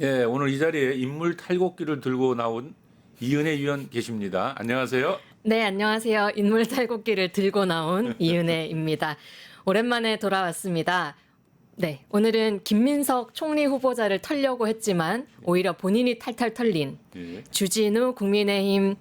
예, 오늘 이 자리에 인물 탈곡기를 들고 나온 이은혜 위원 계십니다. 안녕하세요. 네, 안녕하세요. 인물 탈곡기를 들고 나온 이은혜입니다. 오랜만에 돌아왔습니다. 네, 오늘은 김민석 총리 후보자를 털려고 했지만 오히려 본인이 탈탈 털린 예. 주진우 국민의힘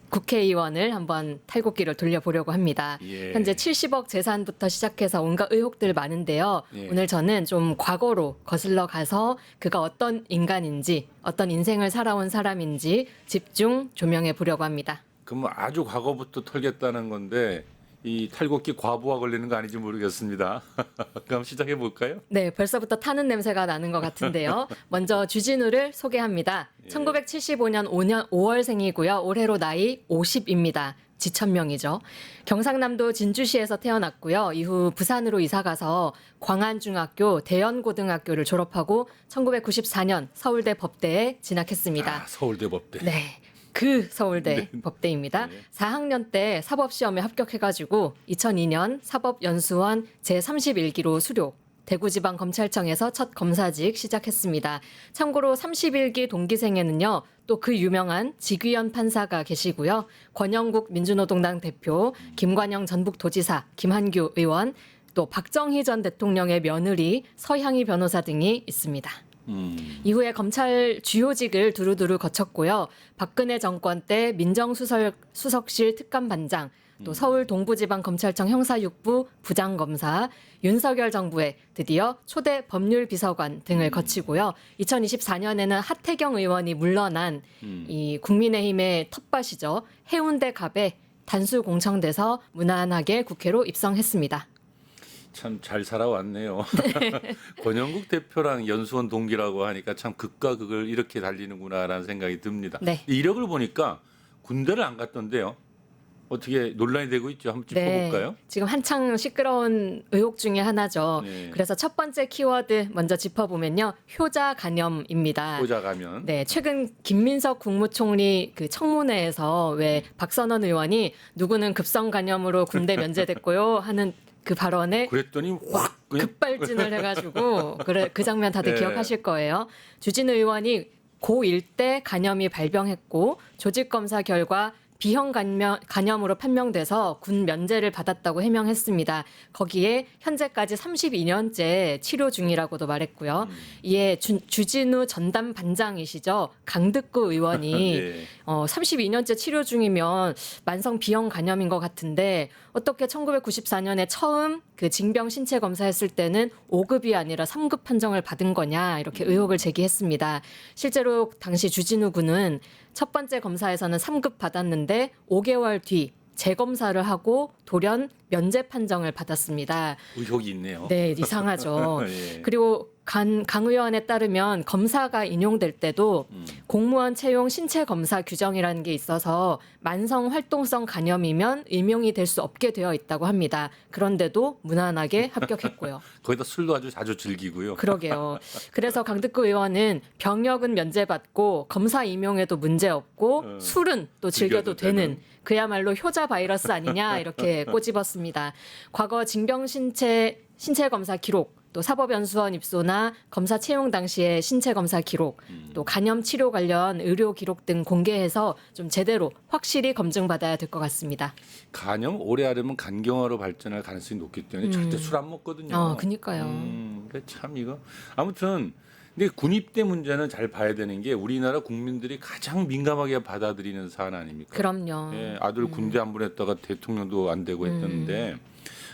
국회의원을 한번 탈곡기를 돌려보려고 합니다. 예. 현재 70억 재산부터 시작해서 온갖 의혹들 많은데요. 예. 오늘 저는 좀 과거로 거슬러 가서 그가 어떤 인간인지, 어떤 인생을 살아온 사람인지 집중 조명해 보려고 합니다. 그럼 아주 과거부터 털겠다는 건데 이 탈곡기 과부하 걸리는 거 아닌지 모르겠습니다. 그럼 시작해 볼까요? 네, 벌써부터 타는 냄새가 나는 것 같은데요. 먼저 주진우를 소개합니다. 예. 1975년 5월생이고요. 올해로 나이 50입니다. 지천명이죠. 경상남도 진주시에서 태어났고요. 이후 부산으로 이사가서 광안중학교, 대연고등학교를 졸업하고 1994년 서울대 법대에 진학했습니다. 아, 서울대 법대. 네. 그 서울대 법대입니다. 네. 4학년 때 사법시험에 합격해가지고 2002년 사법연수원 제31기로 수료, 대구지방검찰청에서 첫 검사직 시작했습니다. 참고로 31기 동기생에는요, 또 그 유명한 지귀현 판사가 계시고요. 권영국 민주노동당 대표, 김관영 전북도지사, 김한규 의원, 또 박정희 전 대통령의 며느리 서향희 변호사 등이 있습니다. 이후에 검찰 주요직을 두루두루 거쳤고요. 박근혜 정권 때 민정수석실 특감반장, 또 서울 동부지방검찰청 형사육부 부장검사, 윤석열 정부에 드디어 초대 법률비서관 등을 거치고요. 2024년에는 하태경 의원이 물러난 이 국민의힘의 텃밭이죠. 해운대 갑에 단수 공청돼서 무난하게 국회로 입성했습니다. 참 잘 살아왔네요. 권영국 대표랑 연수원 동기라고 하니까 참 극과 극을 이렇게 달리는구나라는 생각이 듭니다. 네. 이력을 보니까 군대를 안 갔던데요. 어떻게 논란이 되고 있죠? 한번 짚어볼까요? 네, 지금 한창 시끄러운 의혹 중에 하나죠. 네. 그래서 첫 번째 키워드 먼저 짚어보면요. 효자 간염입니다. 보자 가면. 네, 최근 김민석 국무총리 그 청문회에서 왜 박선원 의원이 누구는 급성 간염으로 군대 면제됐고요 하는 그 발언에 그랬더니 확 그냥 급발진을 해가지고 그 장면 다들 네. 기억하실 거예요. 주진우 의원이 고1 때 간염이 발병했고 조직 검사 결과 B형 간염으로 판명돼서 군 면제를 받았다고 해명했습니다. 거기에 현재까지 32년째 치료 중이라고도 말했고요. 이에 주진우 전담 반장이시죠. 강득구 의원이 네. 32년째 치료 중이면 만성 B형 간염인 것 같은데 어떻게 1994년에 처음 그 징병 신체 검사했을 때는 5급이 아니라 3급 판정을 받은 거냐 이렇게 의혹을 제기했습니다. 실제로 당시 주진우 군은 첫 번째 검사에서는 3급 받았는데 5개월 뒤 재검사를 하고 돌연 면제 판정을 받았습니다. 의혹이 있네요. 네, 이상하죠. 예. 그리고 강 의원에 따르면 검사가 인용될 때도 공무원 채용 신체 검사 규정이라는 게 있어서 만성 활동성 간염이면 임용이 될 수 없게 되어 있다고 합니다. 그런데도 무난하게 합격했고요. 거기다 술도 아주 자주 즐기고요. 그러게요. 그래서 강득구 의원은 병역은 면제받고 검사 임용에도 문제 없고 술은 또 즐겨도 되는 그야말로 효자 바이러스 아니냐 이렇게 꼬집었습니다. 과거 징병 신체 검사 기록, 또 사법연수원 입소나 검사 채용 당시의 신체 검사 기록, 또 간염 치료 관련 의료 기록 등 공개해서 좀 제대로 확실히 검증받아야 될 것 같습니다. 간염 오래 하려면 간경화로 발전할 가능성이 높기 때문에 절대 술 안 먹거든요. 그니까요. 그래 참 이거 아무튼 근데 군입대 문제는 잘 봐야 되는 게 우리나라 국민들이 가장 민감하게 받아들이는 사안 아닙니까? 그럼요. 예, 아들 군대 안 보냈다가 대통령도 안 되고 했었는데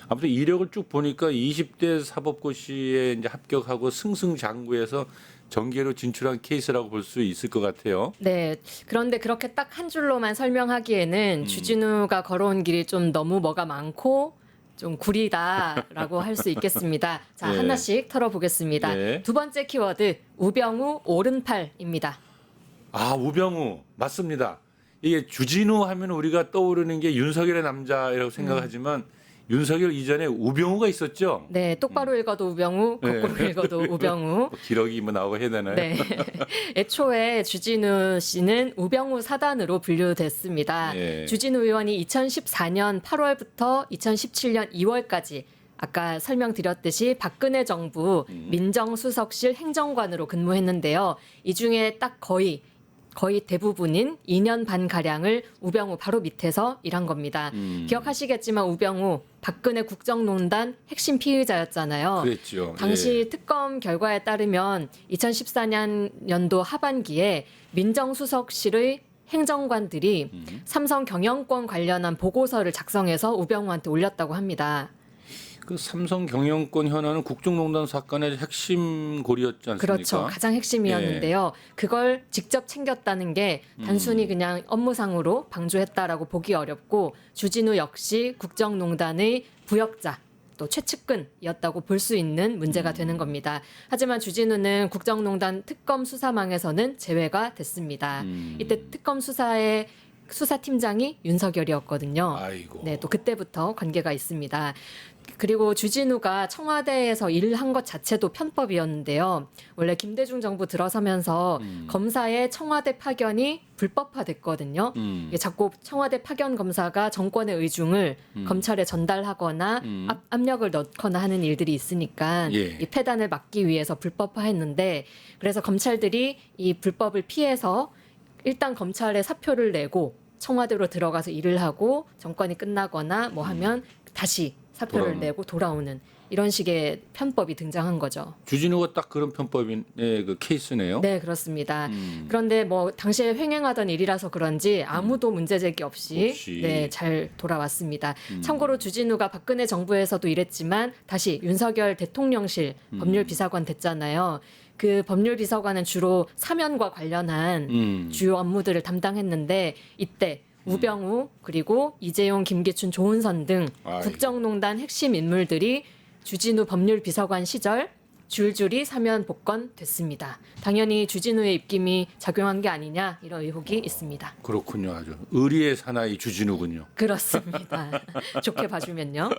아무튼 이력을 쭉 보니까 20대 사법고시에 이제 합격하고 승승장구해서 정계로 진출한 케이스라고 볼 수 있을 것 같아요. 네. 그런데 그렇게 딱 한 줄로만 설명하기에는 주진우가 걸어온 길이 좀 너무 뭐가 많고 좀 구리다라고 할 수 있겠습니다. 자, 예. 하나씩 털어보겠습니다. 예. 두 번째 키워드, 우병우 오른팔입니다. 아, 우병우 맞습니다. 이게 주진우 하면 우리가 떠오르는 게 윤석열의 남자라고 생각하지만 윤석열 이전에 우병우가 있었죠. 네, 똑바로 읽어도 우병우, 거꾸로 읽어도 우병우. 뭐 기록이 뭐 나오고 해야 되나요? 네. 애초에 주진우 씨는 우병우 사단으로 분류됐습니다. 예. 주진우 의원이 2014년 8월부터 2017년 2월까지 아까 설명드렸듯이 박근혜 정부 민정수석실 행정관으로 근무했는데요. 이 중에 딱 거의 대부분인 2년 반 가량을 우병우 바로 밑에서 일한 겁니다. 기억하시겠지만 우병우 박근혜 국정농단 핵심 피의자였잖아요. 그랬죠. 당시 특검 결과에 따르면 2014년도 하반기에 민정수석실의 행정관들이 삼성 경영권 관련한 보고서를 작성해서 우병우한테 올렸다고 합니다. 그 삼성 경영권 현안은 국정농단 사건의 핵심 고리였지 않습니까? 그렇죠. 가장 핵심이었는데요. 그걸 직접 챙겼다는 게 단순히 그냥 업무상으로 방조했다라고 보기 어렵고 주진우 역시 국정농단의 부역자 또 최측근이었다고 볼 수 있는 문제가 되는 겁니다. 하지만 주진우는 국정농단 특검 수사망에서는 제외가 됐습니다. 이때 특검 수사의 수사팀장이 윤석열이었거든요. 아이고. 네, 또 그때부터 관계가 있습니다. 그리고 주진우가 청와대에서 일한 것 자체도 편법이었는데요. 원래 김대중 정부 들어서면서 검사의 청와대 파견이 불법화됐거든요. 이게 자꾸 청와대 파견 검사가 정권의 의중을 검찰에 전달하거나 압력을 넣거나 하는 일들이 있으니까 예. 이 폐단을 막기 위해서 불법화했는데 그래서 검찰들이 이 불법을 피해서 일단 검찰에 사표를 내고 청와대로 들어가서 일을 하고 정권이 끝나거나 뭐 하면 다시 사표를 돌아오는. 내고 돌아오는 이런 식의 편법이 등장한 거죠. 주진우가 딱 그런 편법의 그 케이스네요. 네, 그렇습니다. 그런데 뭐 당시에 횡행하던 일이라서 그런지 아무도 문제 제기 없이 네, 잘 돌아왔습니다. 참고로 주진우가 박근혜 정부에서도 일했지만 다시 윤석열 대통령실 법률비서관 됐잖아요. 그 법률비서관은 주로 사면과 관련한 주요 업무들을 담당했는데 이때 우병우 그리고 이재용, 김기춘, 조은선 등 아이고. 국정농단 핵심 인물들이 주진우 법률비서관 시절 줄줄이 사면 복권됐습니다. 당연히 주진우의 입김이 작용한 게 아니냐 이런 의혹이 있습니다. 그렇군요. 아주 의리의 사나이 주진우군요. 그렇습니다. 좋게 봐주면요.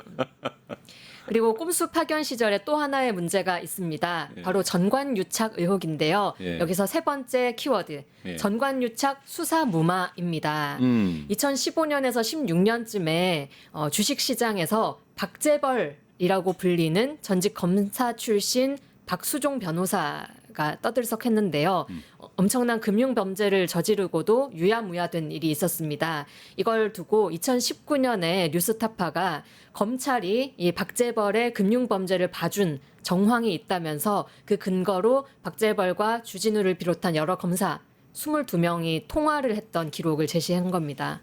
그리고 꼼수 파견 시절에 또 하나의 문제가 있습니다. 바로 전관유착 의혹인데요. 여기서 세 번째 키워드, 전관유착 수사 무마입니다. 2015년에서 16년쯤에 주식시장에서 박재벌이라고 불리는 전직 검사 출신 박수종 변호사가 떠들썩했는데요. 엄청난 금융 범죄를 저지르고도 유야무야된 일이 있었습니다. 이걸 두고 2019년에 뉴스타파가 검찰이 이 박재벌의 금융 범죄를 봐준 정황이 있다면서 그 근거로 박재벌과 주진우를 비롯한 여러 검사 22명이 통화를 했던 기록을 제시한 겁니다.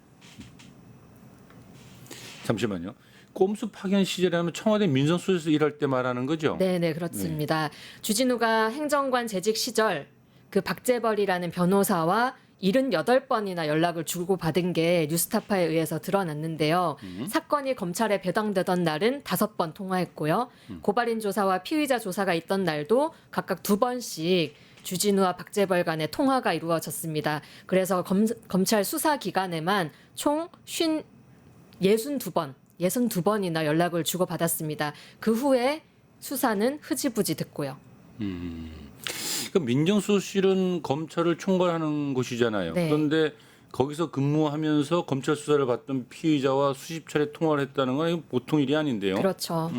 잠시만요. 꼼수 파견 시절이라면 청와대 민정수석에서 일할 때 말하는 거죠? 네, 그렇습니다. 주진우가 행정관 재직 시절 그 박재벌이라는 변호사와 78번이나 연락을 주고받은 게 뉴스타파에 의해서 드러났는데요. 사건이 검찰에 배당되던 날은 5번 통화했고요. 고발인 조사와 피의자 조사가 있던 날도 각각 2번씩 주진우와 박재벌 간의 통화가 이루어졌습니다. 그래서 검찰 수사 기간에만 총 62번이나 연락을 주고받았습니다. 그 후에 수사는 흐지부지 됐고요. 그 민정수석실은 검찰을 총괄하는 곳이잖아요. 네. 그런데 거기서 근무하면서 검찰 수사를 받던 피의자와 수십 차례 통화를 했다는 건 이거 보통 일이 아닌데요. 그렇죠.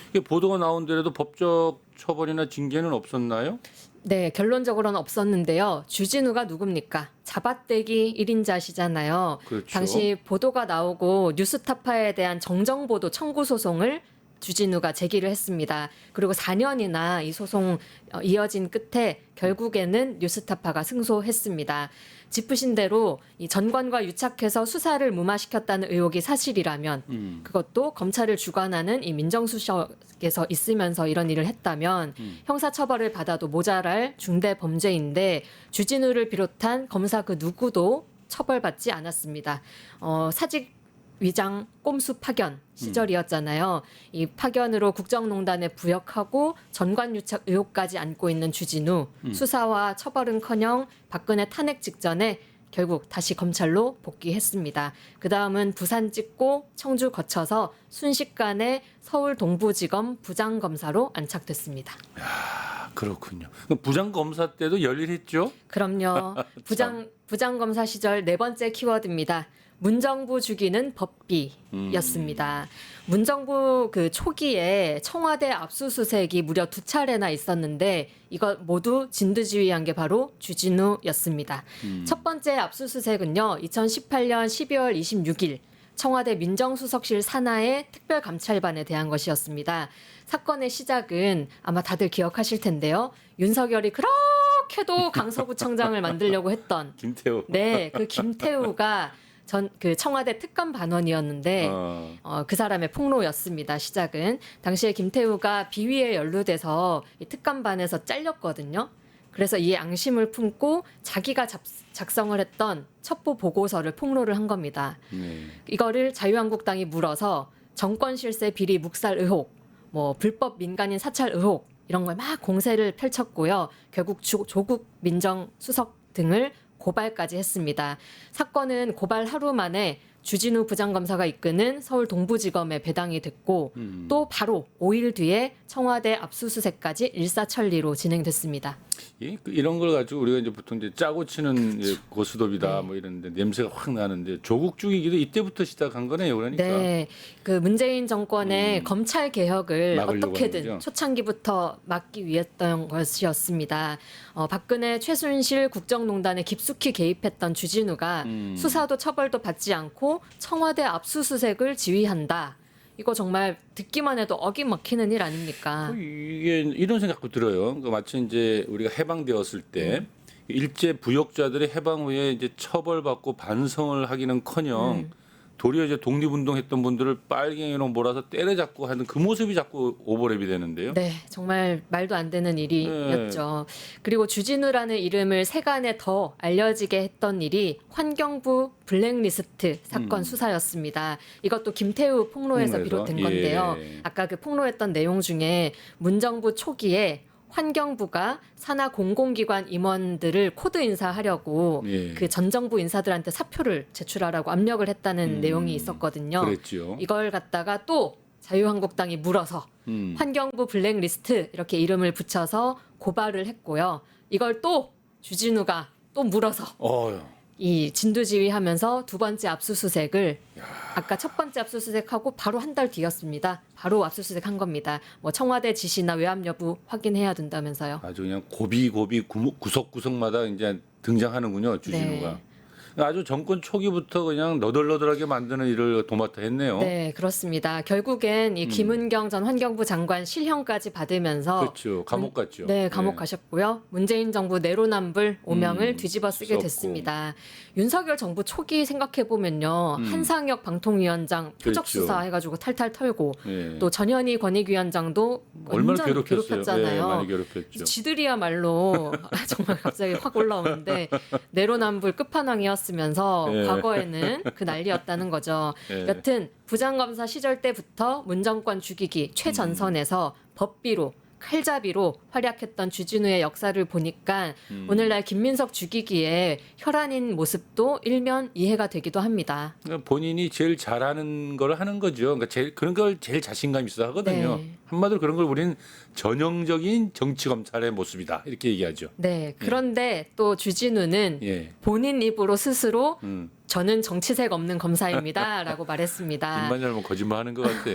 이게 보도가 나온 데라도 법적 처벌이나 징계는 없었나요? 네, 결론적으로는 없었는데요. 주진우가 누굽니까? 잡아떼기 1인자시잖아요. 그렇죠. 당시 보도가 나오고 뉴스타파에 대한 정정보도 청구 소송을 주진우가 제기를 했습니다. 그리고 4년이나 이 소송 이어진 끝에 결국에는 뉴스타파가 승소했습니다. 짚으신 대로 이 전관과 유착해서 수사를 무마시켰다는 의혹이 사실이라면 그것도 검찰을 주관하는 이 민정수석에서 있으면서 이런 일을 했다면 형사처벌을 받아도 모자랄 중대 범죄인데 주진우를 비롯한 검사 그 누구도 처벌받지 않았습니다. 사직 위장 꼼수 파견 시절이었잖아요. 이 파견으로 국정농단에 부역하고 전관유착 의혹까지 안고 있는 주진우 수사와 처벌은커녕 박근혜 탄핵 직전에 결국 다시 검찰로 복귀했습니다. 그 다음은 부산 찍고 청주 거쳐서 순식간에 서울 동부지검 부장검사로 안착됐습니다. 그렇군요. 그럼 부장검사 때도 열일했죠? 그럼요. 부장검사 시절 네 번째 키워드입니다. 문정부 죽이는 법비였습니다. 문정부 그 초기에 청와대 압수수색이 무려 2차례나 있었는데 이것 모두 진두지휘한 게 바로 주진우였습니다. 첫 번째 압수수색은요. 2018년 12월 26일 청와대 민정수석실 산하의 특별감찰반에 대한 것이었습니다. 사건의 시작은 아마 다들 기억하실 텐데요. 윤석열이 그렇게도 강서구청장을 만들려고 했던 김태우. 네, 그 김태우가 그 청와대 특감 반원이었는데 그 사람의 폭로였습니다. 시작은 당시에 김태우가 비위에 연루돼서 이 특감반에서 잘렸거든요. 그래서 이 앙심을 품고 자기가 작성을 했던 첩보 보고서를 폭로를 한 겁니다. 네. 이거를 자유한국당이 물어서 정권 실세 비리 묵살 의혹, 뭐 불법 민간인 사찰 의혹 이런 걸 막 공세를 펼쳤고요. 결국 조국 민정수석 등을 고발까지 했습니다. 사건은 고발 하루 만에 주진우 부장검사가 이끄는 서울 동부지검에 배당이 됐고 또 바로 5일 뒤에 청와대 압수수색까지 일사천리로 진행됐습니다. 이런 걸 가지고 우리가 이제 보통 이제 짜고 치는 이제 고스톱이다 네. 뭐 이런데 냄새가 확 나는데 조국 죽이기도 이때부터 시작한 거네요, 그러니까. 네, 그 문재인 정권의 검찰 개혁을 막으려고 어떻게든 하는 거죠? 초창기부터 막기 위했던 것이었습니다. 박근혜 최순실 국정농단에 깊숙이 개입했던 주진우가 수사도 처벌도 받지 않고 청와대 압수수색을 지휘한다. 이거 정말 듣기만 해도 어기 먹히는 일 아닙니까? 이게 이런 생각도 들어요. 그 마치 이제 우리가 해방되었을 때 일제 부역자들이 해방 후에 이제 처벌받고 반성을 하기는커녕 도리어 이제 독립운동했던 분들을 빨갱이로 몰아서 때려잡고 하는 그 모습이 자꾸 오버랩이 되는데요. 네, 정말 말도 안 되는 일이었죠. 그리고 주진우라는 이름을 세간에 더 알려지게 했던 일이 환경부 블랙리스트 사건 수사였습니다. 이것도 김태우 폭로에서 비롯된 건데요. 아까 그 폭로했던 내용 중에 문정부 초기에 환경부가 산하 공공기관 임원들을 코드 인사하려고 그 전 정부 인사들한테 사표를 제출하라고 압력을 했다는 내용이 있었거든요. 그랬죠. 이걸 갖다가 또 자유한국당이 물어서 환경부 블랙리스트 이렇게 이름을 붙여서 고발을 했고요. 이걸 또 주진우가 또 물어서 이 진두지휘하면서 두 번째 압수수색을 아까 첫 번째 압수수색하고 바로 한 달 뒤였습니다. 바로 압수수색한 겁니다. 뭐 청와대 지시나 외압 여부 확인해야 된다면서요. 아주 그냥 고비고비 구석구석마다 이제 등장하는군요, 주진우가. 네. 아주 정권 초기부터 그냥 너덜너덜하게 만드는 일을 도맡아 했네요. 네, 그렇습니다. 결국엔 이 김은경 전 환경부 장관 실형까지 받으면서 그렇죠. 감옥 갔죠. 네, 감옥 가셨고요. 문재인 정부 내로남불 오명을 뒤집어 쓰게 썼고. 됐습니다. 윤석열 정부 초기 생각해 보면요. 한상혁 방통위원장 표적 그렇죠. 수사 해가지고 탈탈 털고 네. 또 전현희 권익위원장도 얼마나 완전 괴롭혔어요. 괴롭혔잖아요. 네, 많이 괴롭혔죠. 지들이야말로 정말 갑자기 확 올라오는데 내로남불 끝판왕이었으면서 네. 과거에는 그 난리였다는 거죠. 네. 여튼 부장검사 시절 때부터 문정권 죽이기 최전선에서 법비로 칼잡이로 활약했던 주진우의 역사를 보니까 오늘날 김민석 죽이기에 혈안인 모습도 일면 이해가 되기도 합니다. 그러니까 본인이 제일 잘하는 걸 하는 거죠. 그러니까 그런 걸 제일 자신감 있어 하거든요. 네. 한마디로 그런 걸 우리는 전형적인 정치 검찰의 모습이다 이렇게 얘기하죠. 네. 그런데 또 주진우는 예. 본인 입으로 스스로 저는 정치색 없는 검사입니다라고 말했습니다. 입만 열면 거짓말하는 것 같아.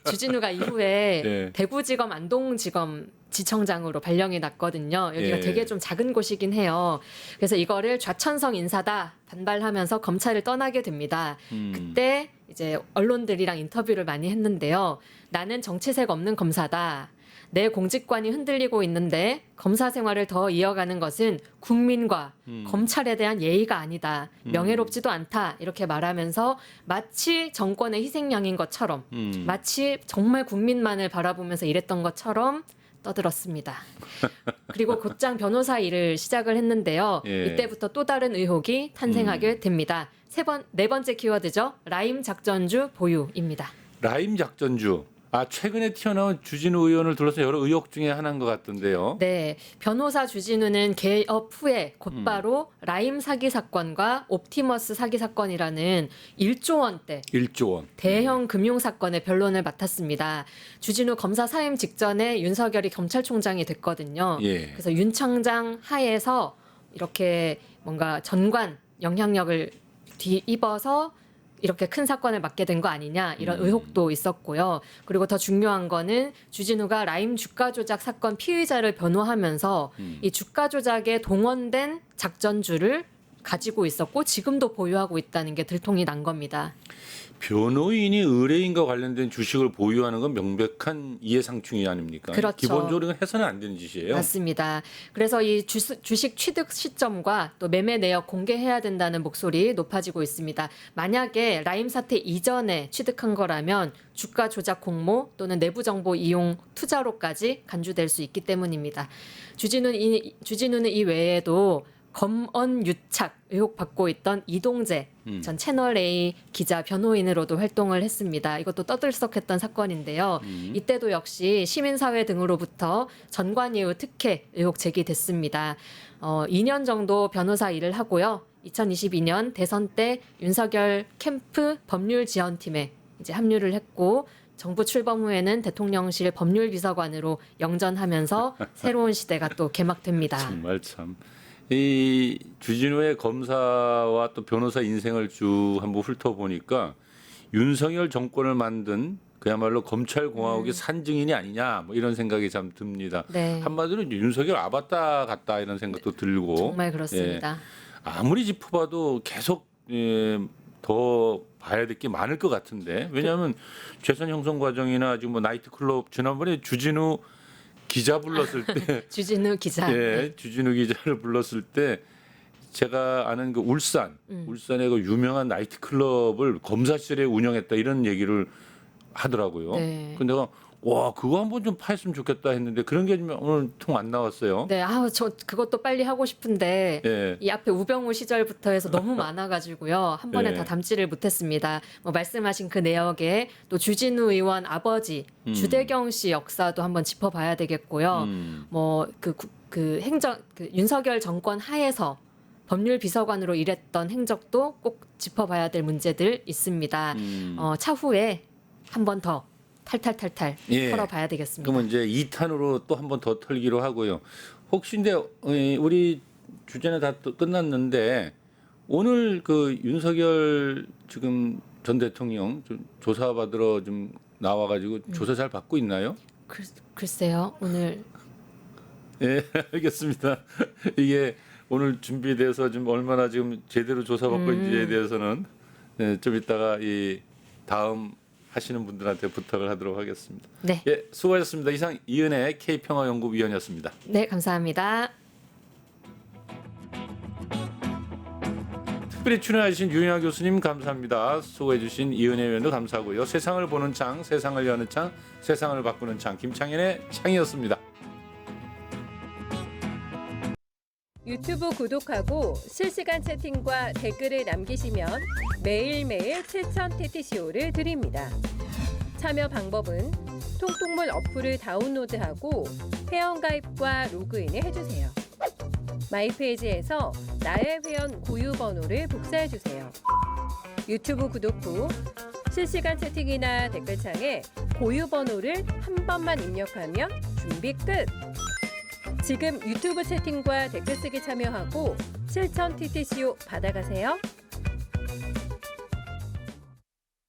주진우가 이후에 네. 대구지검 안동지검 지청장으로 발령이 났거든요. 여기가 예. 되게 좀 작은 곳이긴 해요. 그래서 이거를 좌천성 인사다 반발하면서 검찰을 떠나게 됩니다. 그때 이제 언론들이랑 인터뷰를 많이 했는데요. 나는 정치색 없는 검사다. 내 공직관이 흔들리고 있는데 검사 생활을 더 이어가는 것은 국민과 검찰에 대한 예의가 아니다. 명예롭지도 않다. 이렇게 말하면서 마치 정권의 희생양인 것처럼 마치 정말 국민만을 바라보면서 일했던 것처럼 떠들었습니다. 그리고 곧장 변호사 일을 시작을 했는데요. 예. 이때부터 또 다른 의혹이 탄생하게 됩니다. 네 번째 키워드죠. 라임 작전주 보유입니다. 라임 작전주. 최근에 튀어나온 주진우 의원을 둘러서 여러 의혹 중에 하나인 것 같던데요. 네, 변호사 주진우는 개업 후에 곧바로 라임 사기 사건과 옵티머스 사기 사건이라는 1조 원대 1조 원. 대형 금융 사건의 변론을 맡았습니다. 주진우 검사 사임 직전에 윤석열이 검찰총장이 됐거든요. 예. 그래서 윤 청장 하에서 이렇게 뭔가 전관 영향력을 뒤입어서 이렇게 큰 사건을 맡게 된 거 아니냐 이런 의혹도 있었고요. 그리고 더 중요한 거는 주진우가 라임 주가 조작 사건 피의자를 변호하면서 이 주가 조작에 동원된 작전주를 가지고 있었고 지금도 보유하고 있다는 게 들통이 난 겁니다. 변호인이 의뢰인과 관련된 주식을 보유하는 건 명백한 이해상충이 아닙니까? 그렇죠. 기본적으로 해서는 안 되는 짓이에요. 맞습니다. 그래서 이 주식 취득 시점과 또 매매 내역 공개해야 된다는 목소리 높아지고 있습니다. 만약에 라임 사태 이전에 취득한 거라면 주가 조작 공모 또는 내부 정보 이용 투자로까지 간주될 수 있기 때문입니다. 주진우는 이 외에도 검언 유착 의혹 받고 있던 이동재 전 채널A 기자 변호인으로도 활동을 했습니다. 이것도 떠들썩했던 사건인데요. 이때도 역시 시민사회 등으로부터 전관예우 특혜 의혹 제기됐습니다. 2년 정도 변호사 일을 하고요. 2022년 대선 때 윤석열 캠프 법률지원팀에 이제 합류를 했고 정부 출범 후에는 대통령실 법률비서관으로 영전하면서 새로운 시대가 또 개막됩니다. 정말 참. 이 주진우의 검사와 또 변호사 인생을 쭉 한번 훑어보니까 윤석열 정권을 만든 그야말로 검찰공화국의 산증인이 아니냐 뭐 이런 생각이 참 듭니다. 네. 한마디로 이제 윤석열 아바타 같다 이런 생각도 들고 정말 그렇습니다. 아무리 짚어봐도 계속 더 봐야 될 게 많을 것 같은데 왜냐하면 재산 형성 과정이나 지금 뭐 나이트클럽 지난번에 주진우 기자 불렀을 때 주진우 기자. 예, 주진우 기자를 불렀을 때 제가 아는 그 울산의 그 유명한 나이트클럽을 검사실에 운영했다 이런 얘기를 하더라고요. 네. 근데 내가 와 그거 한번 좀 파했으면 좋겠다 했는데 그런 게 오늘 통 안 나왔어요. 네, 저 그것도 빨리 하고 싶은데 예. 이 앞에 우병우 시절부터 해서 너무 많아가지고요. 한 번에 네. 다 담지를 못했습니다. 뭐 말씀하신 그 내역에 또 주진우 의원 아버지 주대경 씨 역사도 한번 짚어봐야 되겠고요. 뭐 그 행정 그 윤석열 정권 하에서 법률 비서관으로 일했던 행적도 꼭 짚어봐야 될 문제들 있습니다. 차후에 한 번 더 탈탈 예. 털어봐야 되겠습니다. 그러면 이제 2탄으로 또 한 번 더 털기로 하고요. 혹시 근데 우리 주제는 다 또 끝났는데 오늘 그 윤석열 지금 전 대통령 좀 조사받으러 좀 나와가지고 조사 잘 받고 있나요? 글쎄요, 오늘 예, 알겠습니다. 이게 오늘 준비돼서 좀 얼마나 지금 제대로 조사받고 있는지에 대해서는 좀 이따가 이 다음 하시는 분들한테 부탁을 하도록 하겠습니다. 네. 예, 수고하셨습니다. 이상 이은혜 K평화연구위원이었습니다. 네, 감사합니다. 특별히 출연하신 유영아 교수님 감사합니다. 수고해주신 이은혜 위원도 감사하고요. 세상을 보는 창, 세상을 여는 창, 세상을 바꾸는 창 김창현의 창이었습니다. 유튜브 구독하고 실시간 채팅과 댓글을 남기시면 매일매일 7천 TTCO를 드립니다. 참여 방법은 통통물 어플을 다운로드하고 회원가입과 로그인을 해주세요. 마이페이지에서 나의 회원 고유 번호를 복사해주세요. 유튜브 구독 후 실시간 채팅이나 댓글창에 고유 번호를 한 번만 입력하면 준비 끝! 지금 유튜브 채팅과 댓글 쓰기 참여하고 실천 TTCO 받아가세요.